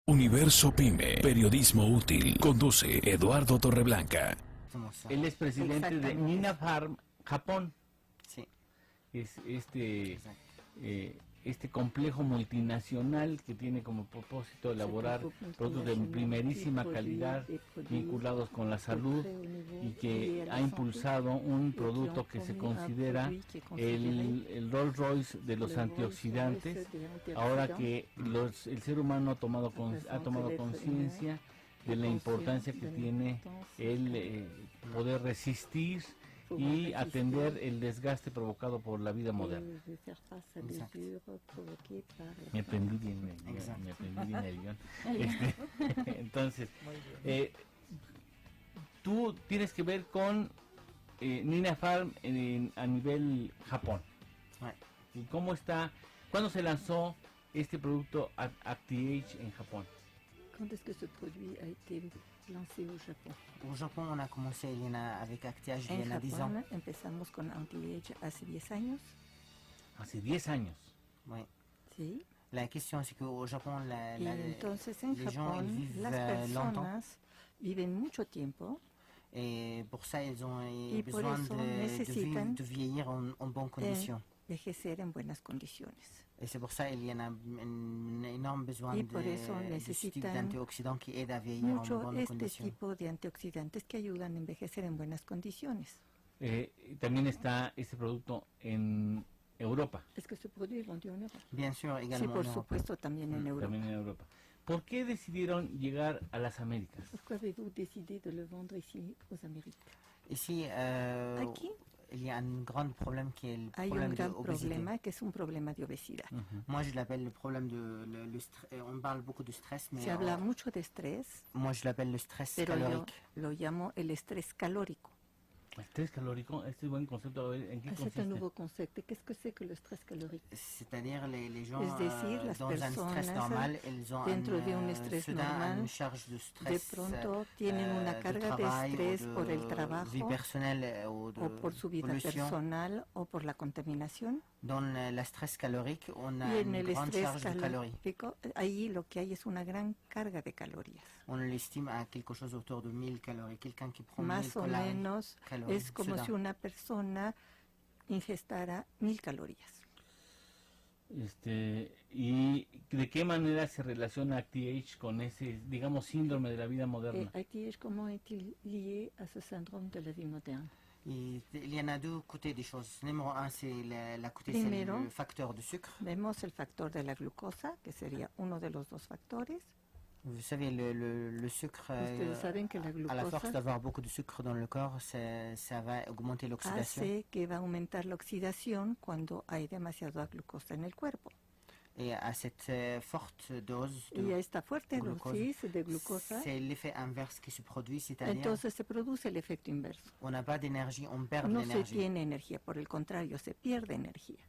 Universo Pyme, periodismo útil. Conduce Eduardo Torreblanca. Él es presidente de Nina Farm Japón. Sí. Es este complejo multinacional que tiene como propósito elaborar productos de primerísima calidad vinculados con la salud y que ha impulsado un producto que se considera el Rolls Royce de los antioxidantes, ahora que el ser humano ha tomado conciencia de la importancia que tiene el poder resistir y atender el desgaste provocado por la vida moderna. Me aprendí bien el guión. Entonces, tú tienes que ver con Nina Farm a nivel Japón. ¿Y cómo está? ¿Cuándo se lanzó este producto ActiAge en Japón? Quand est-ce que ce produit a été lancé au Japon? Au Japon, on a commencé avec ActiAge il y a 10 ans. En Japón empezamos con ActiAge hace 10 años. Hace 10 años. Oui. Sí. La question c'est qu'au Japon, Entonces en les gens Japón ils las vivent longtemps. personas viven mucho tiempo Et pour ça, ils ont y por besoin eso de necesitan vieillir en bonnes conditions. envejecer en buenas condiciones. Et c'est pour ça qu'il y en a un énorme besoin Y por eso de ce type necesitan d'antioxydants qui aident à vieillir en mucho bonnes este conditions. tipo de antioxidantes que ayudan a envejecer en buenas condiciones. También está este producto en Europa. ¿Es que ce produit est vendu en Europe? Bien sûr, Sí, également por en Europe. supuesto, también en Europa. También en Europa. ¿Por qué decidieron llegar a las Américas? Pourquoi avez-vous décidé de le vendre ici aux Amériques? Ici, Aquí il y a un grand problème qui est le hay un problème de gran l'obésité. problema que es un problema de obesidad. Moi, je l'appelle le problème de on parle beaucoup de stress, mais Se habla mucho de estrés, moi, je l'appelle le stress pero yo calorique. lo llamo el estrés calórico. Estrés calórico, este es buen concepto. A ver, ¿en qué C'est un consiste? nouveau concept. Qu'est-ce que c'est que le stress calorique? C'est-à-dire les gens Es decir, las dans un stress personas normal, ils ont dentro de un estrés soudain normal, une charge de De stress pronto tienen una de carga de travail estrés ou de por el trabajo vie personnelle ou de o por su vida pollution. personal o por la contaminación. Dans la stress calorique, on a Y en une el grande estrés charge de calories. calórico, ahí lo que hay es una gran carga de calorías. On l'estime à quelque chose autour de 1000 calories. Quelqu'un qui prend 1000 Más o menos calories es como soudain. si una persona ingestara 1000 calorías. ¿Y de qué manera se relaciona ActiAge con ese, digamos, síndrome de la vida moderna? ActiAge, comment est-il lié à ce syndrome de la vie moderne? Il y en a deux côtés des choses. Numéro un, c'est la côté, c'est Primero, le facteur de sucre. Vemos el factor de la glucosa, que sería uno de los dos factores. Vous savez, le sucre, Ustedes saben que la à la force glucosa d'avoir beaucoup de sucre dans le corps, ça va augmenter l'oxydation. hace que va a aumentar la oxidación cuando hay demasiada glucosa en el cuerpo. Et à cette forte dose Y a de esta fuerte glucose, dosis de glucosa, c'est l'effet inverse qui se produit, c'est-à-dire entonces se produce el efecto inverso. on n'a pas d'énergie, on perd de No se l'énergie. tiene energía, por el contrario, se pierde energía.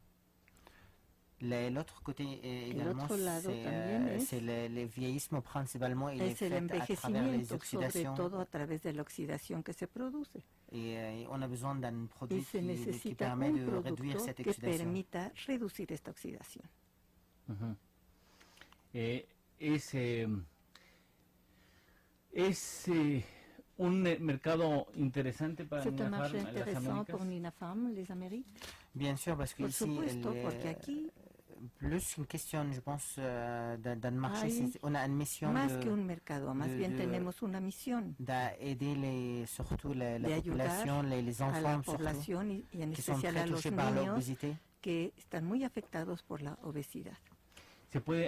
L'autre côté également, otro lado también es- c'est le vieillissement principalement, il est Es el fait à travers les envejecimiento, sobre oxydations. todo a través de la oxidación que se produce. Et on a besoin d'un Y produit se qui necesita permet un de réduire producto cette que oxydation. permita reducir esta oxidación. Ujú. Es un mercado interesante para C'est un Nina marché Farm en las intéressant Américas. pour Nina Farm, les Amériques. Bien sûr, parce que Por ici, supuesto, porque aquí, plus une question, je pense, d'un marché, Hay on a une mission más que un mercado, más de- bien de- tenemos una misión d'aider surtout la de ayudar population, les a la enfants surtout, población y en qui sont especial très a los touchés par niños l'obésité. que están muy afectados por la obesidad.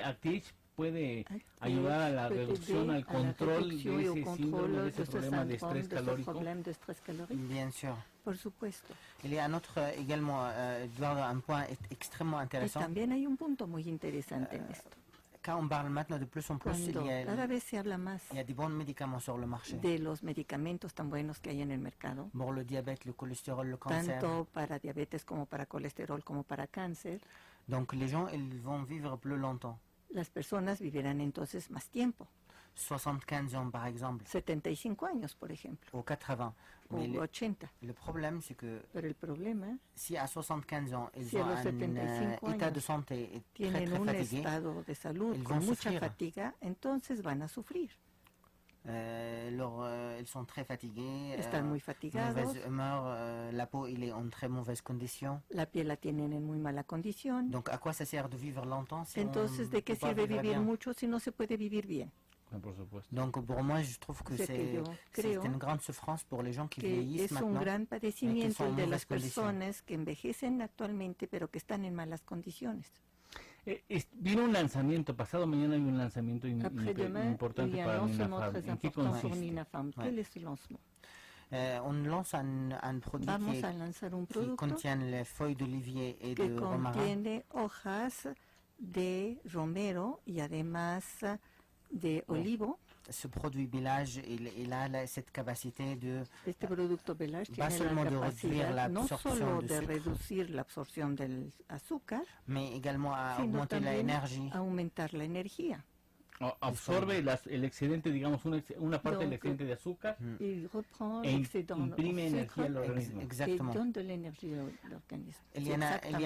ActiAge puede ActiAge ayudar a la peut reducción, aider al à la control réduction de et au ese síndrome, contrôle de de ese ce problema de syndrome, estrés de ce calórico. problème de stress calorique. Bien sûr. Por supuesto. Il y a un autre également, Eduardo, un point extrêmement Y intéressant. también hay un punto muy interesante en esto. Quand on parle maintenant de plus en plus, Cuando cada vez se habla más il y a des bons médicaments sur le marché. de los medicamentos tan buenos que hay en el mercado, Pour le diabète, le cholestérol, le cancer. tanto para diabetes como para colesterol como para cáncer, Donc les gens, ils vont vivre plus longtemps. las personas vivirán entonces más tiempo. 75 ans, par exemple, 75 años, por ejemplo, ou 80. o Mais 80. le problème, c'est que Pero el problema, si à 75 ans, ils Si ont a los un 75 état de años santé très, tienen très un fatigué, estado de salud ils con vont mucha sufrir. fatiga, entonces van a sufrir. Ils sont très fatigués, Están muy fatigados, mauvaise humeur, la peau il est en très mauvaise condition. la piel la tienen en muy mala condición. Donc à quoi ça sert de vivre longtemps si Entonces, on ¿de qué peut pas sirve vivre vivir bien? mucho si no se puede vivir bien? Ah, por supuesto. Donc pour moi, je trouve que O sea que c'est yo creo une grande souffrance pour les gens qui Que vieillissent es un maintenant. gran padecimiento son el de en las mauvaises condiciones. personas que envejecen actualmente, pero que están en malas condiciones. Viene un lanzamiento, pasado mañana hay un lanzamiento Après-demain, il importante y a para un lancement Ninafab. très ¿En qué important pour consiste? Ninafam. Ouais. Quel est ce lancement? On lance un produit Vamos a lanzar un qui producto contient les feuilles d'olivier et que de romarin. contiene hojas de romero y además de olivo. Ce produit village, il a cette capacité de Este producto Belage va tiene seulement la de réduire capacidad no l'absorption solo de de sucre, reducir la absorción del azúcar, mais également à sino augmenter también l'énergie. aumentar la energía. Absorbe el excedente, digamos, una parte del excedente de azúcar Il reprend e l'excédent imprime au energía al sucre organismo. et Exactement. donne de l'énergie à l'organisme. Il y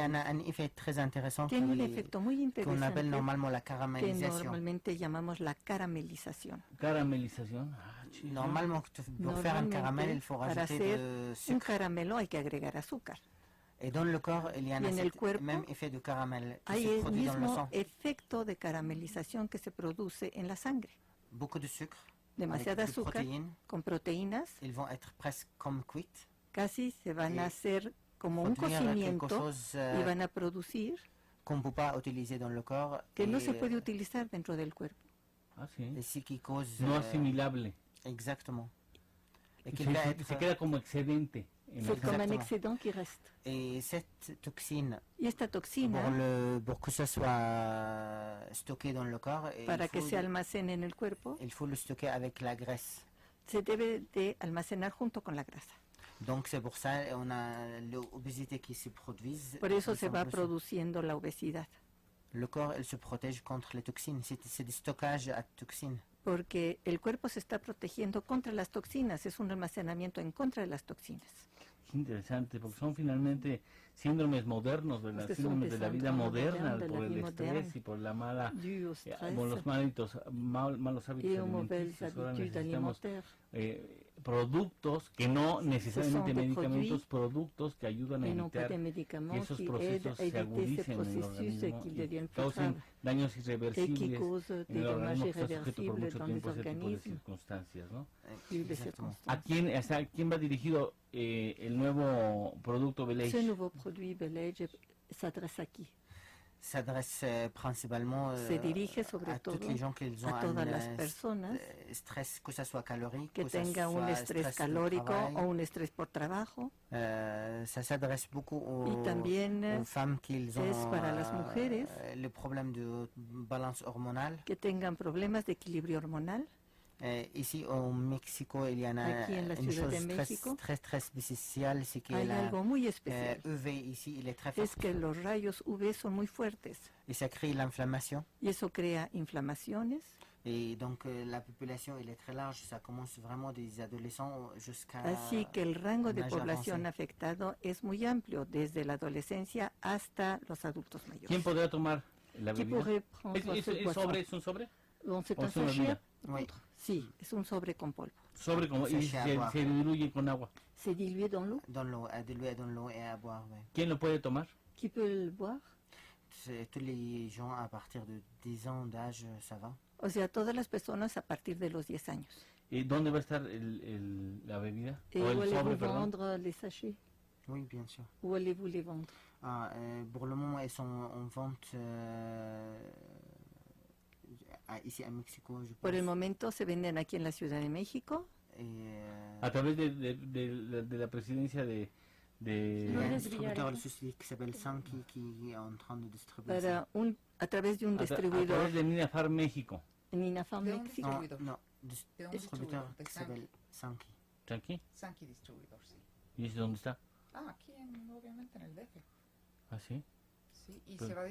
en a un effet très intéressant Tiene un efecto muy qu'on appelle interesante normalement la que caramélisation. normalmente llamamos la caramelización. Caramelización. Ah, chido. Normalement, pour faire un caramel, il faut para rajouter hacer de un sucre. caramelo hay que agregar azúcar. Et dans le corps, il y a Y en el ce cuerpo même effet de caramel qui Hay se el produit dans le mismo sang. efecto de caramelización que se produce en la sangre. Beaucoup de sucre, Demasiada avec des azúcar protéines. con proteínas, Ils vont être presque comme cuites. casi se van Y a hacer como un produire quelque cocimiento chose y van a producir qu'on ne peut pas utiliser dans le corps. que no et, se puede utilizar dentro del cuerpo. Ah, sí. et ce qui cause... No asimilable. Exactement. Et Y qui va se être... queda como excedente. En C'est comme un Exactement. excédent qui reste. Et cette toxine, Y esta toxina, pour que ce soit stocké dans le corps, para que se almacene en el cuerpo, il faut le stocker avec la graisse. se debe de almacenar junto con la grasa. Donc c'est pour ça on a l'obésité qui se produit. Por eso se va produciendo la obesidad, Le corps, il se protège contre les toxines. C'est du stockage à toxines. porque el cuerpo se está protegiendo contra las toxinas, es un almacenamiento en contra de las toxinas. Qué interesante, porque son finalmente síndromes modernos, ¿verdad? Este Síndromes de la vida moderna, de la por el vie estrés moderne. y por la mala, Dû au stress por los malos hábitos et aux mauvaises alimenticios. Ahora habitudes necesitamos alimentaires. productos que no necesariamente des medicamentos, productos que ayudan a Et non pas evitar des que médicaments esos qui aident procesos à se éviter ces agudicen en el processus et organismo qu'ils y deviennent plus causen graves daños et qui irreversibles causent en des el dommages organismo que está sujeto por irréversibles mucho dans tiempo les a ese tipo de organismes. circunstancias, ¿no? y de Exactement. ¿A circonstances. quién va dirigido el nuevo producto Ce Belage? nouveau produit Belage s'adresse à qui? S'adresse principalement Se dirige sobre à toutes todo les gens qui ont a todas un las personas stress, que ce soit calorique, que que ce tenga un soit estrés stress de calórico travail. o un estrés por trabajo. Ça s'adresse beaucoup Y también aux femmes qui ont es para las mujeres le problème de balance hormonale. que tengan problemas de equilibrio hormonal. Ici au Mexico, il y en a Aquí en la une Ciudad de chose México très spéciale, c'est que Hay la algo muy especial. UV ici, il est très fort Es que los rayos UV son muy fuertes et ça crée l'inflammation. y eso crea inflamaciones. Et donc la population, il est très large, ça commence vraiment des adolescents jusqu'à... Así que el rango de un âge población avancé. afectado es muy amplio, desde la adolescencia hasta los adultos ¿Quién mayores. podrá tomar la Qui bebida? pourrait prendre ¿Es cette boisson? sobre? ¿Es un sobre? Donc, c'est o un es una sachet? bebida? Oui. Sí, es un sobre con polvo. Sobre como, y Sachet à boire. se diluye con agua. C'est dilué dans l'eau. Dans l'eau, à diluer dans l'eau et à boire, ouais. ¿Quién lo puede tomar? Qui peut le boire? Tous les gens à partir de 10 ans d'âge, ça va. O sea, todas las personas a partir de los 10 años. ¿Y dónde va a estar la bebida? Et o où el sobre, allez-vous perdón. vendre les sachets? Oui, bien sûr. Où allez-vous les vendre? Pour le moment, ils sont en vente ici à Mexico, je pense. Por el momento se venden aquí en la Ciudad de México. Et, A través de la presidencia de il y a un les distributeur Briareos. qui s'appelle Sanki qui est en train de distribuer ça. A través de un a distribuidor través de Ninafar México. en Inafam ¿De dónde México. Non, distribuidor? non, ¿De un distributeur distribuidor? De qui s'appelle Sanki. ¿Está aquí? Sanki Distribuidor, sí. ¿Y ese dónde está? Aquí, obviamente, en el DF. ¿Ah, sí? Sí, y Pero- se va a